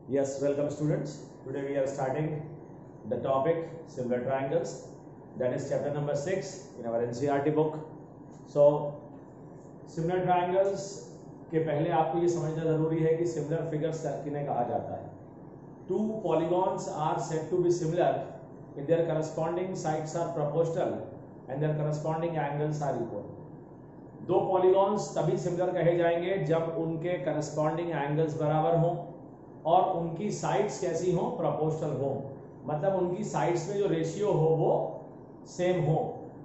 Yes, welcome students. Today we are starting the topic similar triangles. That is chapter number 6 in our NCERT book. So similar triangles के पहले आपको ये समझना जरूरी है कि similar figures किन्हें कहा जाता है. Two polygons are said to be similar if their corresponding sides are proportional and their corresponding angles are equal. दो पॉलीगॉन्स तभी सिमिलर कहे जाएंगे जब उनके करस्पॉन्डिंग एंगल्स बराबर हों और उनकी साइड्स कैसी हो, प्रोपोर्शनल हो. मतलब उनकी साइड्स में जो रेशियो हो वो सेम हो.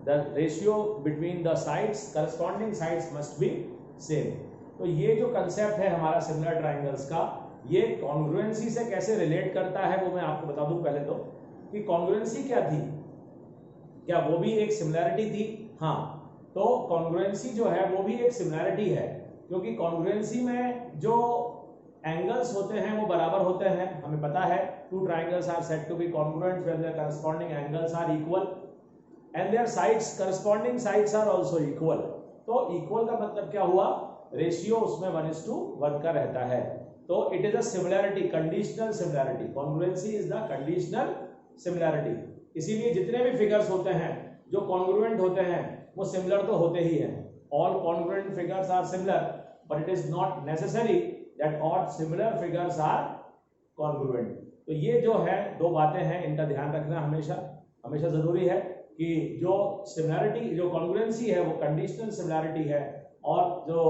The ratio between the sides, corresponding sides must be same. तो ये जो कंसेप्ट है हमारा सिमिलर ट्राइंगल्स का, ये कॉन्ग्रुएंसी से कैसे रिलेट करता है वो मैं आपको बता दूं. पहले तो कि कॉन्ग्रुएंसी क्या थी, क्या वो भी एक सिमिलैरिटी थी? हाँ, तो कॉन्ग्रुएंसी जो है वो भी एक सिमिलैरिटी है, क्योंकि कॉन्ग्रुएंसी में जो एंगल्स होते हैं वो बराबर होते हैं. हमें पता है two triangles are said to be congruent when their corresponding angles are equal and their sides, corresponding sides are also equal. तो इक्वल का मतलब क्या हुआ, रेशियो उसमें 1:1 का रहता है. तो it is a similarity, conditional similarity. Congruency is the conditional similarity. इसीलिए जितने भी फिगर्स होते हैं जो कॉन्ग्रुएंट होते हैं वो सिमिलर तो होते ही हैं. All congruent figures are similar, but it is not necessary that all similar figures are congruent. तो ये जो है दो बातें हैं, इनका ध्यान रखना हमेशा हमेशा जरूरी है कि जो सिमिलैरिटी, जो कॉन्ग्रुएंसी है वो कंडीशनल सिमिलैरिटी है. और जो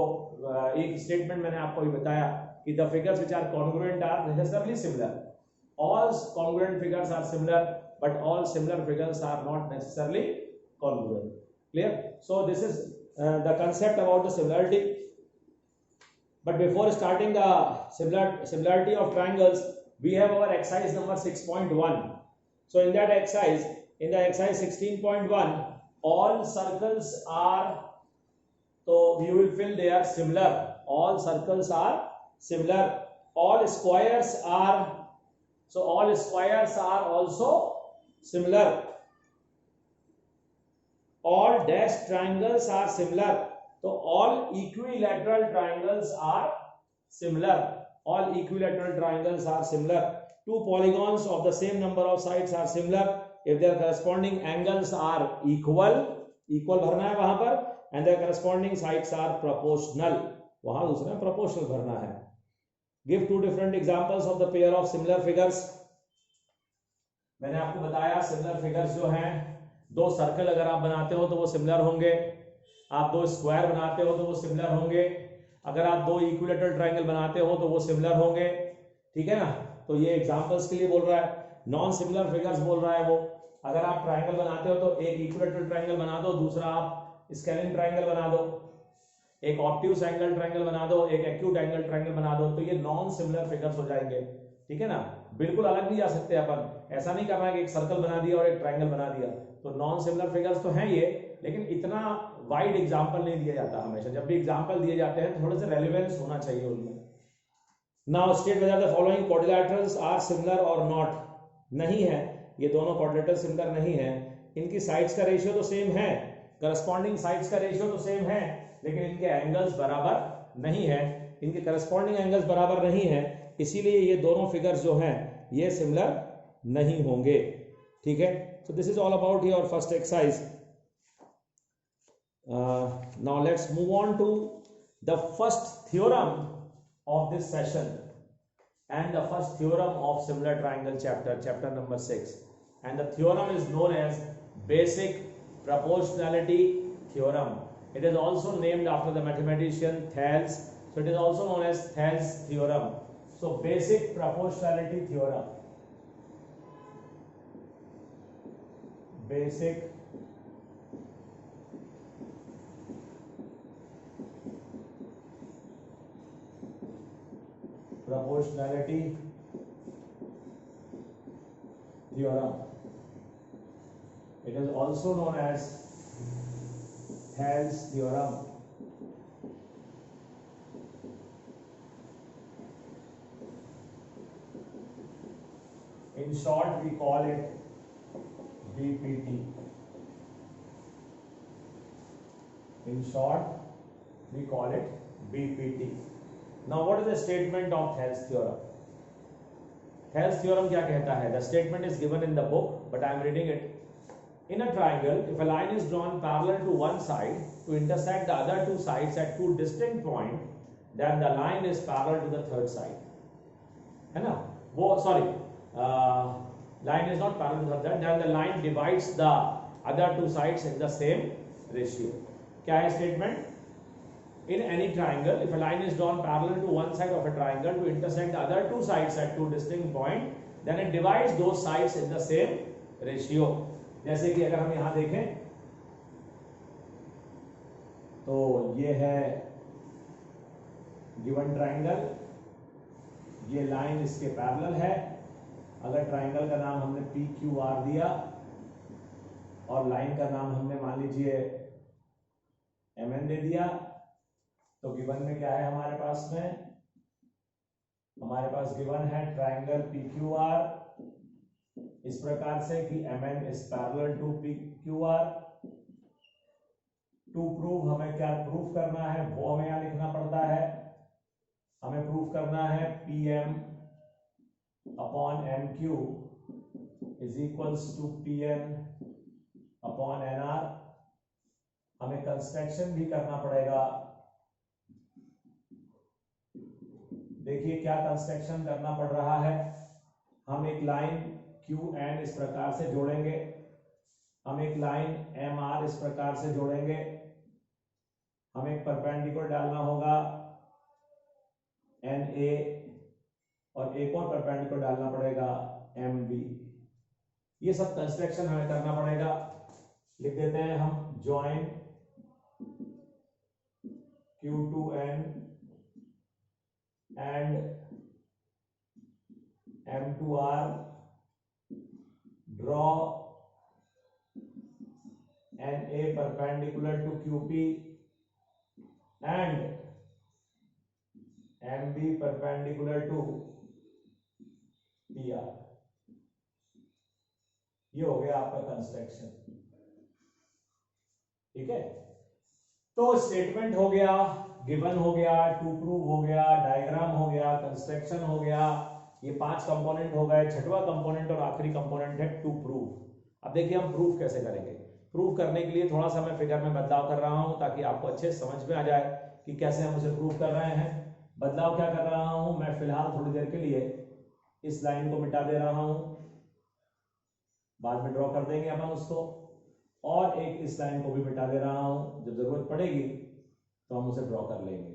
एक स्टेटमेंट मैंने आपको भी बताया कि the figures which are congruent are necessarily similar. All congruent figures are similar but all similar figures are not necessarily congruent. Clear? So this is the concept about the similarity. But before starting the similarity of triangles, we have our exercise number 6.1. So in that exercise, in the exercise 16.1, all circles are, so you will fill they are similar. All circles are similar. All squares are, so all squares are also similar. All dashed triangles are similar. So all equilateral triangles are similar. All equilateral triangles are similar. Two polygons of the same number of sides are similar if their corresponding angles are equal. Equal भरना है वहां पर, and their corresponding sides are proportional. वहां दूसरा proportional भरना है. Give two different examples of the pair of similar figures. मैंने आपको बताया similar figures जो हैं, दो सर्कल अगर आप बनाते हो तो वो सिमिलर होंगे. आप दो स्क्वायर बनाते हो तो वो सिमिलर होंगे. अगर आप दो इक्विलेटरल ट्रायंगल बनाते हो तो वो सिमिलर होंगे. ठीक है ना? तो ये एग्जांपल्स के लिए बोल रहा है. नॉन सिमिलर फिगर्स बोल रहा है वो. अगर आप ट्रायंगल बनाते हो तो एक इक्विलेटरल ट्रायंगल बना दो, दूसरा आप स्केलिन ट्रायंगल बना दो, एक ऑब्ट्यूज एंगल ट्रायंगल बना दो, एक एक्यूट एंगल ट्रायंगल बना दो. तो ये नॉन सिमिलर फिगर्स हो जाएंगे. ठीक है ना? बिल्कुल अलग नहीं जा सकते अपन. ऐसा नहीं करना कि एक सर्कल बना दिया और एक ट्रायंगल बना दिया. तो नॉन सिमिलर फिगर्स तो हैं ये, लेकिन इतना वाइड एग्जांपल नहीं दिया जाता. हमेशा जब भी एग्जांपल दिए जाते हैं तो थोड़े से रेलेवेंस होना चाहिए उनमें. Now state whether the following quadrilaterals are similar और नॉट. नहीं है, ये दोनों क्वाड्रिलेटरल सिमिलर नहीं है. इनकी साइड्स का रेशियो तो सेम है, करस्पॉन्डिंग साइड्स का रेशियो तो सेम है, लेकिन इनके एंगल्स बराबर नहीं है. इनके करस्पॉन्डिंग एंगल्स बराबर नहीं है, इसीलिए ये दोनों फिगर्स जो हैं ये सिमिलर नहीं होंगे. ठीक है? सो this is all about your first exercise. Now let's move on to the first theorem of this session and the first theorem of similar triangle chapter number 6, and the theorem is known as basic proportionality theorem. It is also named after the mathematician Thales, so it is also known as Thales theorem. So basic proportionality theorem, basic proportionality theorem. It is also known as Thales theorem. In short, we call it BPT. In short, we call it BPT. Now, what is the statement of Thales theorem? Thales theorem क्या कहता है? The statement is given in the book but I am reading it. In a triangle, if a line is drawn parallel to one side to intersect the other two sides at two distinct points, then the line is parallel to the third side. है ना? वो sorry, line is not parallel to the third. Then the line divides the other two sides in the same ratio. क्या है statement? In any triangle, if a line is drawn parallel to one side of a triangle to intersect the other two sides at two distinct points, then it divides those sides in the same ratio. जैसे कि अगर हम यहां देखें तो ये है given triangle, ये लाइन इसके पैरेलल है. अगर ट्राइंगल का नाम हमने पी क्यू आर दिया और लाइन का नाम हमने मान लीजिए एम एन दे दिया, तो गिवन में क्या है हमारे पास में? हमारे पास गिवन है ट्राइंगल पी क्यू आर इस प्रकार से कि mn is parallel to pqr. To prove हमें क्या प्रूफ करना है वो हमें यहां लिखना पड़ता है. हमें प्रूफ करना है pm upon mq is equals to pn upon nr. हमें कंस्ट्रक्शन भी करना पड़ेगा. देखिए क्या कंस्ट्रक्शन करना पड़ रहा है. हम एक लाइन QN इस प्रकार से जोड़ेंगे, हम एक लाइन MR इस प्रकार से जोड़ेंगे, हम एक परपेंडिकुलर डालना होगा NA और एक और परपेंडिकुलर डालना पड़ेगा MB. ये सब कंस्ट्रक्शन हमें करना पड़ेगा. लिख देते हैं हम join Q2N and M2R, draw NA perpendicular to QP and MB perpendicular to PR. ये हो गया आपका कंस्ट्रक्शन. ठीक है, तो स्टेटमेंट हो गया, गिवन हो गया, टू प्रूव हो गया, डायग्राम हो गया, कंस्ट्रक्शन हो गया. ये 5 कंपोनेंट हो गए. छठवां कंपोनेंट और आखिरी कंपोनेंट है टू प्रूव. अब देखिए हम प्रूव कैसे करेंगे. प्रूव करने के लिए थोड़ा सा मैं फिगर में बदलाव कर रहा हूं ताकि आपको अच्छे समझ में आ जाए कि कैसे हम उसे प्रूव कर रहे हैं. बदलाव क्या कर रहा हूं मैं? फिलहाल थोड़ी देर के लिए इस लाइन को मिटा दे रहा हूं, बाद में ड्रॉ कर देंगे अपन उसको, और एक इस लाइन को भी मिटा दे रहा हूं. जब जरूरत पड़ेगी तो हम उसे ड्रॉ कर लेंगे.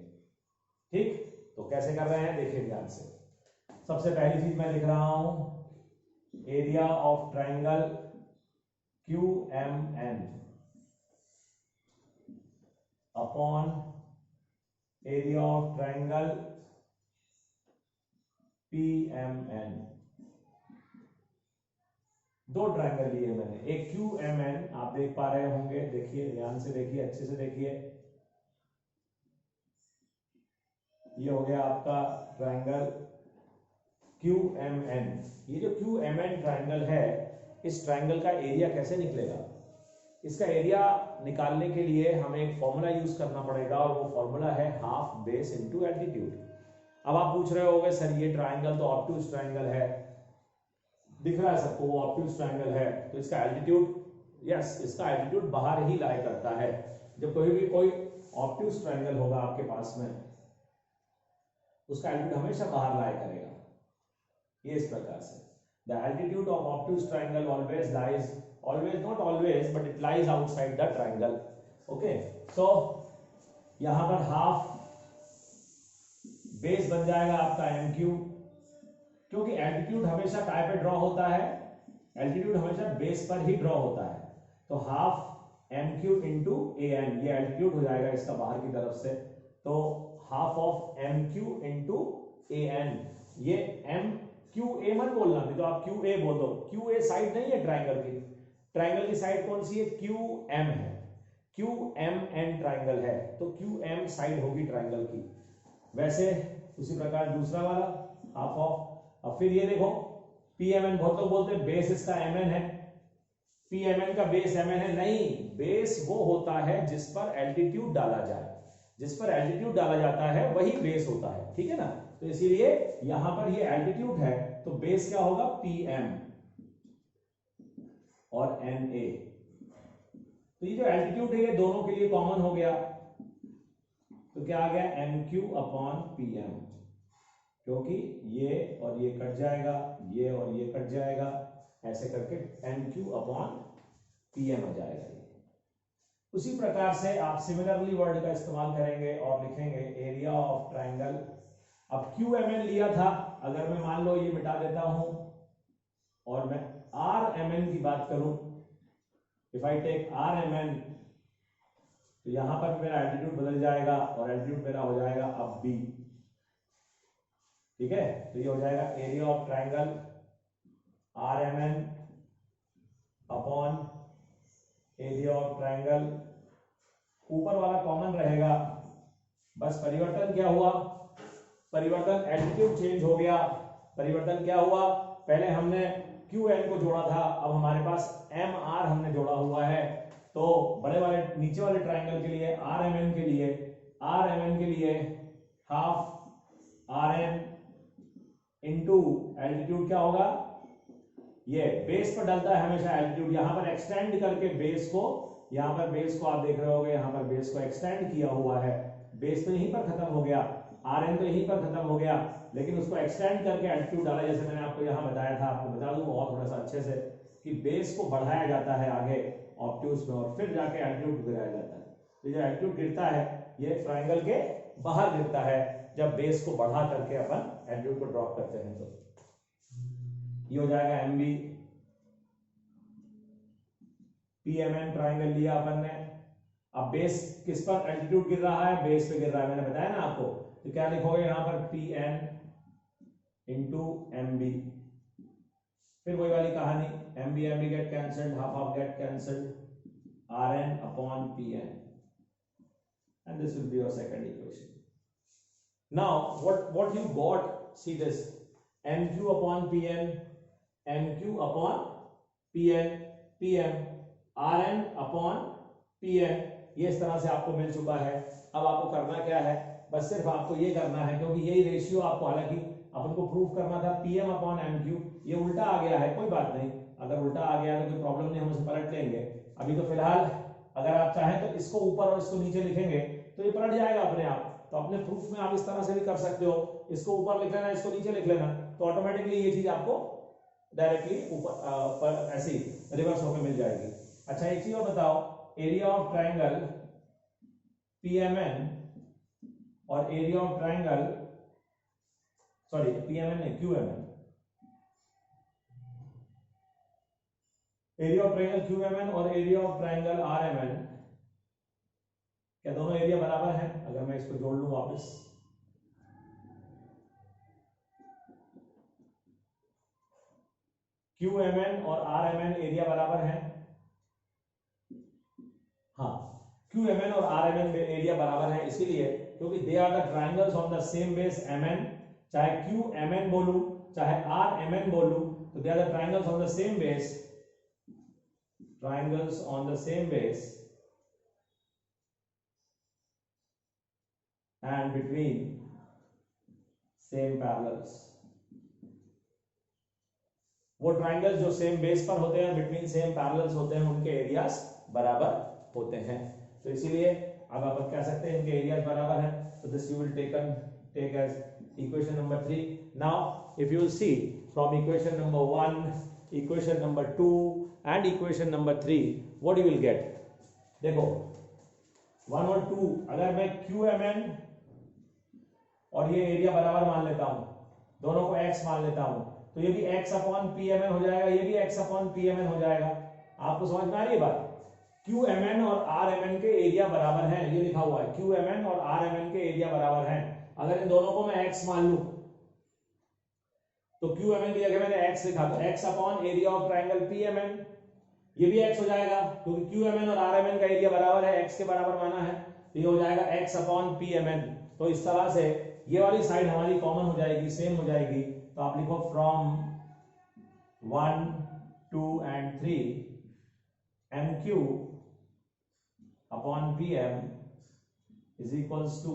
ठीक, तो कैसे कर रहे हैं देखिए ध्यान से. सबसे पहली चीज मैं लिख रहा हूं area of triangle QMN upon area of triangle PMN. दो ट्राइंगल लिए मैंने, एक QMN आप देख पा रहे होंगे. देखिए ध्यान से देखिए, अच्छे से देखिए. ये हो गया आपका ट्राइंगल QMN. ये जो QMN ट्राइंगल है, इस ट्राइंगल का एरिया कैसे निकलेगा? इसका एरिया निकालने के लिए हमें एक फॉर्मूला यूज करना पड़ेगा और वो फॉर्मूला है हाफ बेस इनटू एल्टीट्यूड. अब आप पूछ रहे होगे सर ये ट्राइंगल तो ऑब्ट्यूज ट्राइंगल है, दिख रहा है सबको वो ऑब्ट्यूज ट्राइंगल है, तो इसका एल्टीट्यूड, यस इसका एल्टीट्यूड बाहर ही लाई करता है. जब कोई ऑब्ट्यूज ट्राइंगल होगा आपके पास में, उसका एल्टीट्यूड हमेशा बाहर लाई करेगा. ये इस प्रकार से the altitude of obtuse triangle always lies, always not always but it lies outside the triangle. Okay, so यहां पर हाफ बेस बन जाएगा आपका MQ, क्योंकि एल्टीट्यूड हमेशा काय पे ड्रॉ होता है? एल्टीट्यूड हमेशा बेस पर ही ड्रॉ होता है. तो हाफ MQ इंटू AN, ये एल्टीट्यूड हो जाएगा इसका बाहर की तरफ से. तो half of MQ into AN, ये QA मत बोलना, नहीं तो आप QA बोल दो. QA साइड नहीं है ट्राइंगल की. ट्राइंगल की साइड कौन सी है? QM है. QMN ट्राइंगल है, तो QM साइड होगी ट्राइंगल की. वैसे उसी प्रकार दूसरा वाला हाफ ऑफ. अब फिर ये देखो PMN, बहुत लोग बोलते हैं बेस इसका MN है. PMN का बेस MN है. नहीं, बेस वो होता है जिस पर एल्टीट्यूड डाला जाए. जिस पर एल्टीट्यूड डाला जाता है वही बेस होता है. ठीक है ना? तो तो इसीलिए यहां पर ये एल्टीट्यूड है, तो बेस क्या होगा, PM और NA। तो ये जो एल्टीट्यूड है ये दोनों के लिए कॉमन हो गया, तो क्या आ गया, MQ अपॉन PM, क्योंकि ये और ये कट जाएगा, ये और ये कट जाएगा, ऐसे करके MQ अपॉन PM आ जाएगा। उसी प्रकार से आप सिमिलरली वर्ड का इस्तेमाल करेंगे और लिखेंगे एरिया ऑफ ट्राइंगल। अब QMN लिया था, अगर मैं मान लो ये मिटा देता हूं और मैं RMN की बात करूं, इफ आई टेक RMN, तो यहां पर मेरा एल्टीट्यूड बदल जाएगा और एल्टीट्यूड मेरा हो जाएगा अब B। ठीक है, तो ये हो जाएगा area of triangle RMN upon area of triangle, ऊपर वाला कॉमन रहेगा, बस परिवर्तन क्या हुआ, परिवर्तन एल्टीट्यूड चेंज हो गया। परिवर्तन क्या हुआ, पहले हमने QN को जोड़ा था, अब हमारे पास MR हमने जोड़ा हुआ है। तो बड़े वाले नीचे वाले ट्राइंगल के लिए RMN के लिए हाफ RN इंटू एल्टीट्यूड क्या होगा, ये बेस पर डलता है हमेशा एल्टीट्यूड, यहां पर एक्सटेंड करके बेस को, यहां पर बेस को आप देख रहे होगे, यहां पर बेस को एक्सटेंड किया हुआ है, बेस तो यहीं पर खत्म हो गया, RN तो यहीं पर खत्म हो गया, लेकिन उसको एक्सटेंड करके एल्टीट्यूड डाला, जैसे मैंने आपको यहां बताया था, आपको बता दूं और थोड़ा सा अच्छे से कि बेस को बढ़ाया जाता है आगे ऑब्ट्यूज में और फिर जाके एल्टीट्यूड गिराया जाता है। तो जो एल्टीट्यूड गिरता है ये ट्राइंगल के बाहर गिरता है, जब बेस को बढ़ा करके अपन एल्टीट्यूड को ड्रॉप करते हैं। तो ये हो जाएगा MB। PMN ट्राइंगल लिया अपन ने, अब बेस किस पर एल्टीट्यूड गिर रहा है, बेस पे गिर रहा है, मैंने बताया ना आपको, तो क्या लिखोगे यहां पर PN इंटू MB, फिर वही वाली कहानी, MB get cancelled, half get cancelled, RN upon PN, and this will be your second equation. Now what you got, see this, MQ upon PN, MQ upon PN, PM, RN upon PN, ये इस तरह से आपको मिल चुका है। अब आपको करना क्या है, बस सिर्फ आपको ये करना है, क्योंकि यही रेशियो आपको, हालांकि अपन को प्रूफ करना था PM अपॉन MQ, ये उल्टा आ गया है, कोई बात नहीं, अगर उल्टा आ गया तो कोई प्रॉब्लम नहीं, हम उसे पलट लेंगे। अभी तो फिलहाल अगर आप चाहें तो इसको ऊपर और इसको नीचे लिखेंगे तो ये पलट जाएगा अपने आप। तो अपने प्रूफ में आप इस तरह से भी कर सकते हो, इसको ऊपर लिख लेना, इसको नीचे लिख लेना, तो ऑटोमेटिकली ये चीज आपको डायरेक्टली ऊपर ऐसी रिवर्स होकर मिल जाएगी। अच्छा एक चीज और बताओ, एरिया ऑफ ट्राइंगल PMN और area of triangle, sorry PMN नहीं QMN, area of triangle QMN और एरिया ऑफ ट्राइंगल RMN, क्या दोनों एरिया बराबर हैं? अगर मैं इसको जोड़ लूं वापस, QMN और RMN एरिया बराबर हैं, हाँ QMN और RMN एरिया बराबर है, इसीलिए क्योंकि they are the triangles on the same base MN, चाहे QMN बोलूं चाहे RMN बोलूं, तो they are the triangles on the same base, triangles on the same base and between same parallels। वो ट्राइंगल्स जो सेम बेस पर होते हैं, बिटवीन सेम पैरेलल्स होते हैं, उनके एरियाज बराबर होते हैं। तो इसीलिए अब आप कह सकते हैं इनके एरियाज बराबर हैं। तो this you will take as equation number 3। Now if you will see from equation number 1, equation number 2 and equation number 3, what you will get. देखो 1 और 2, अगर मैं QMN और ये एरिया बराबर मान लेता हूं, दोनों को x मान लेता हूं, तो ये भी x अपॉन PMN हो जाएगा, ये भी x अपॉन PMN हो जाएगा। आपको समझ में आ रही है बात? QMN और RMN के एरिया बराबर हैं, ये लिखा हुआ है, QMN और RMN के एरिया बराबर हैं। अगर इन दोनों को मैं x मान लूं तो QMN की जगह मैंने x लिखा, तो x upon area of triangle PMN, ये भी x हो जाएगा क्योंकि QMN और RMN का एरिया बराबर है, x के बराबर माना है, तो ये हो जाएगा x अपॉन PMN। तो इस तरह से ये वाली साइड हमारी कॉमन हो जाएगी, सेम हो जाएगी। तो आप लिखो from 1, 2 and 3 MQ upon PM is equals to